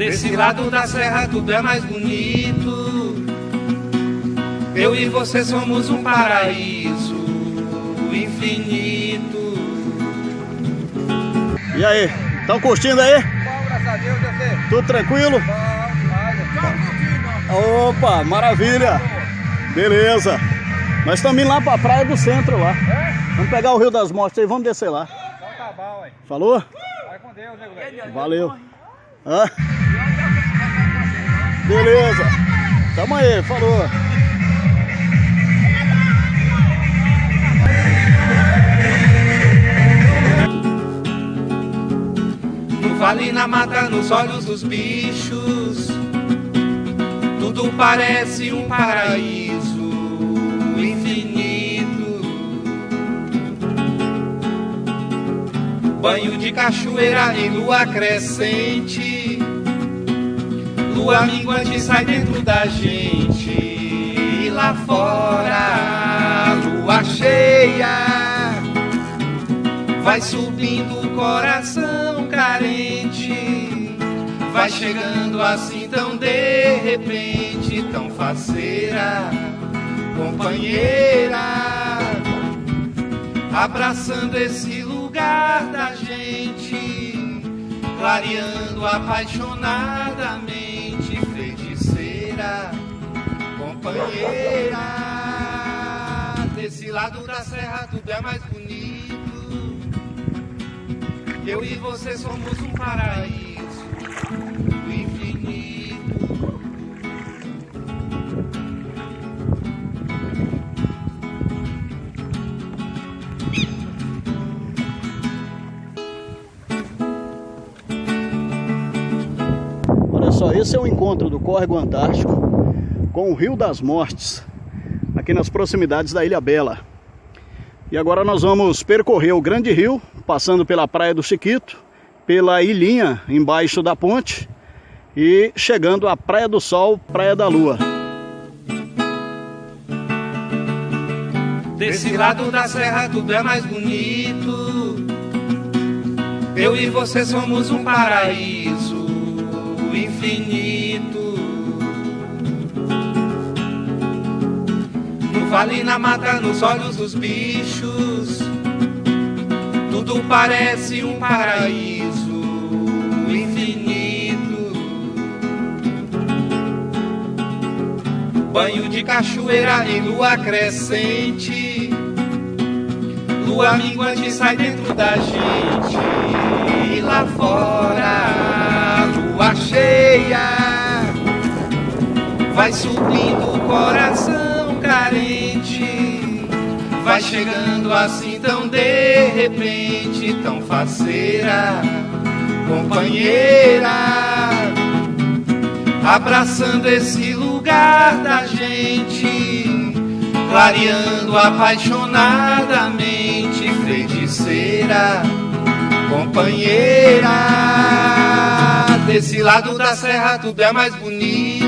Desse lado da serra tudo é mais bonito. Eu e você somos um paraíso infinito. E aí, estão curtindo aí? Bom, graças a Deus, você. Tudo tranquilo? Opa, maravilha! Beleza! Nós estamos indo lá pra Praia do Centro lá. Vamos pegar o Rio das Mortes aí, vamos descer lá. Então tá bom, ué. Falou? Vai com Deus, nego velho. Valeu! Hã? Beleza! Tamo aí, falou! No vale, na mata, nos olhos dos bichos, tudo parece um paraíso infinito. Banho de cachoeira em lua crescente, lua minguante sai dentro da gente. E lá fora, lua cheia, vai subindo o coração carente, vai chegando assim tão de repente, tão faceira, companheira, abraçando esse lugar da gente, clareando apaixonadamente, feiticeira, companheira. Desse lado da serra tudo é mais bonito. Eu e você somos um paraíso infinito. Olha só, esse é o encontro do Córrego Antártico com o Rio das Mortes, aqui nas proximidades da Ilha Bela. E agora nós vamos percorrer o Grande Rio, passando pela Praia do Chiquito, pela ilhinha embaixo da ponte e chegando à Praia do Sol, Praia da Lua. Desse lado da serra tudo é mais bonito. Eu e você somos um paraíso infinito. No vale, na mata, nos olhos dos bichos, tudo parece um paraíso infinito. Banho de cachoeira em lua crescente, lua minguante sai dentro da gente. E lá fora, lua cheia, vai subindo o coração carente, vai chegando assim tão de repente, tão faceira, companheira, abraçando esse lugar da gente, clareando apaixonadamente, feiticeira, companheira. Desse lado da serra tudo é mais bonito.